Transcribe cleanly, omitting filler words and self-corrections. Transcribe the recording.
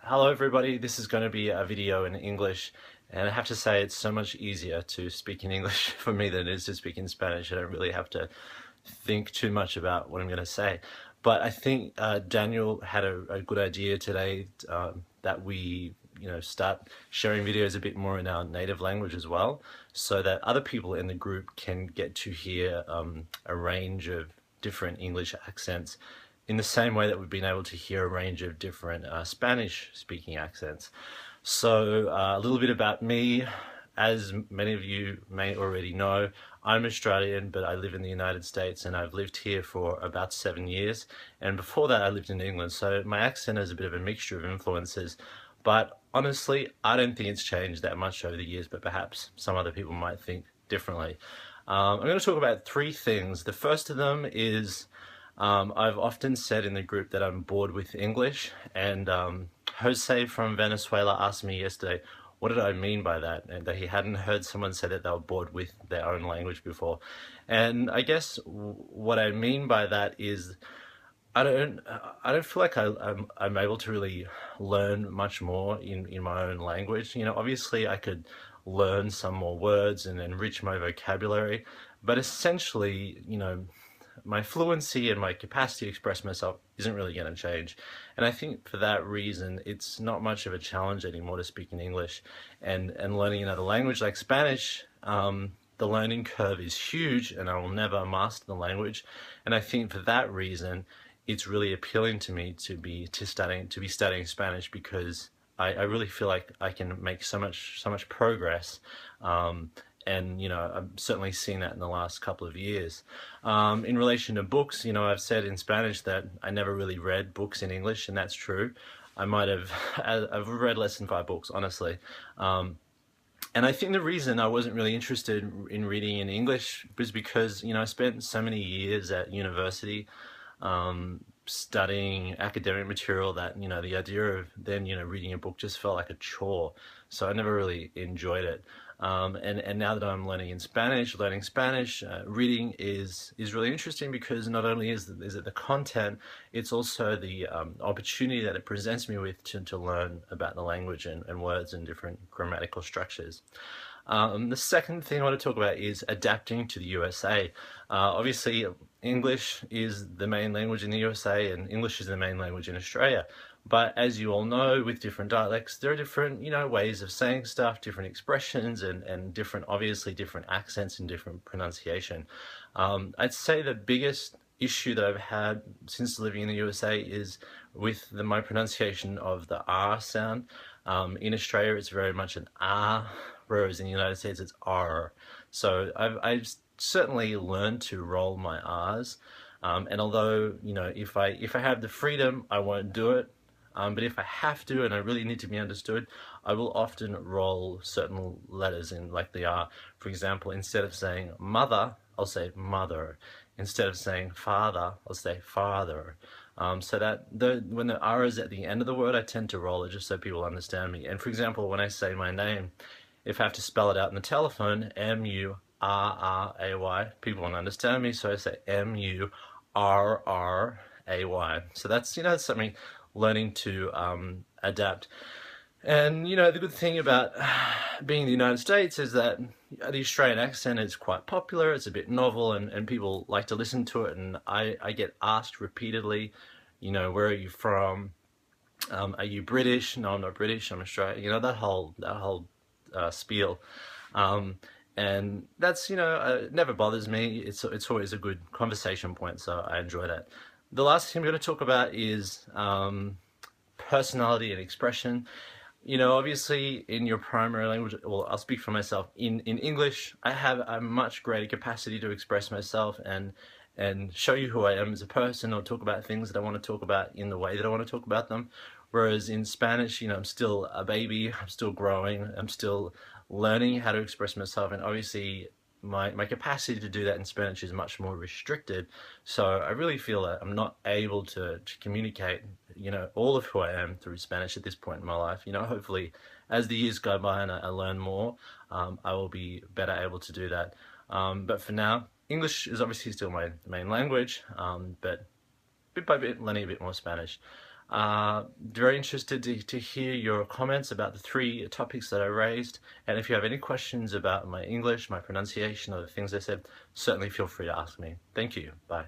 Hello everybody, this is going to be a video in English, and I have to say it's so much easier to speak in English for me than it is to speak in Spanish. I don't really have to think too much about what I'm going to say. But I think Daniel had a good idea today, that we start sharing videos a bit more in our native language as well, so that other people in the group can get to hear a range of different English accents in the same way that we've been able to hear a range of different Spanish speaking accents. So a little bit about me. As many of you may already know, I'm Australian, but I live in the United States, and I've lived here for about 7 years. And before that, I lived in England. So my accent is a bit of a mixture of influences. But honestly, I don't think it's changed that much over the years, but perhaps some other people might think differently. I'm going to talk about three things. The first of them is I've often said in the group that I'm bored with English, and Jose from Venezuela asked me yesterday, what did I mean by that? And that he hadn't heard someone say that they were bored with their own language before. And I guess what I mean by that is I don't feel like I'm able to really learn much more in my own language. Obviously I could learn some more words and enrich my vocabulary, but essentially, my fluency and my capacity to express myself isn't really going to change. And I think for that reason, it's not much of a challenge anymore to speak in English. And learning another language like Spanish, the learning curve is huge, and I will never master the language. And I think for that reason, it's really appealing to me to be studying Spanish, because I really feel like I can make so much progress. And I'm certainly seeing that in the last couple of years. In relation to books, I've said in Spanish that I never really read books in English, and that's true. I've read less than 5 books, honestly. And I think the reason I wasn't really interested in reading in English was because, I spent so many years at university studying academic material that, the idea of then, reading a book just felt like a chore. So I never really enjoyed it. And now that I'm learning Spanish, reading is really interesting, because not only is it the content, it's also the opportunity that it presents me with to learn about the language and words and different grammatical structures. The second thing I want to talk about is adapting to the USA. Obviously, English is the main language in the USA, and English is the main language in Australia. But as you all know, with different dialects, there are different, ways of saying stuff, different expressions, and obviously different accents and different pronunciation. I'd say the biggest issue that I've had since living in the USA is with my pronunciation of the R sound. In Australia, it's very much an R, whereas in the United States, it's R. So I've certainly learned to roll my R's. And although, if I have the freedom, I won't do it. But if I have to and I really need to be understood, I will often roll certain letters in, like the R. For example, instead of saying mother, I'll say mother. Instead of saying father, I'll say father. So that when the R is at the end of the word, I tend to roll it just so people understand me. And for example, when I say my name, if I have to spell it out in the telephone, M-U-R-R-A-Y, people won't understand me, so I say M-U-R-R-A-Y. So that's, something learning to adapt. And the good thing about being in the United States is that the Australian accent is quite popular. It's a bit novel, and people like to listen to it. And I get asked repeatedly, where are you from? Are you British? No, I'm not British. I'm Australian. That whole spiel. And that's, it never bothers me. It's always a good conversation point, so I enjoy that. The last thing I'm going to talk about is personality and expression. Obviously in your primary language, well, I'll speak for myself, in English, I have a much greater capacity to express myself and show you who I am as a person, or talk about things that I want to talk about in the way that I want to talk about them. Whereas in Spanish, I'm still a baby, I'm still growing, I'm still learning how to express myself, and obviously my capacity to do that in Spanish is much more restricted. So I really feel that I'm not able to communicate, all of who I am through Spanish at this point in my life. Hopefully as the years go by and I learn more, I will be better able to do that. But for now, English is obviously still my main language, but bit by bit learning a bit more Spanish. Very interested to hear your comments about the 3 topics that I raised, and if you have any questions about my English, my pronunciation, or the things I said, certainly feel free to ask me. Thank you. Bye.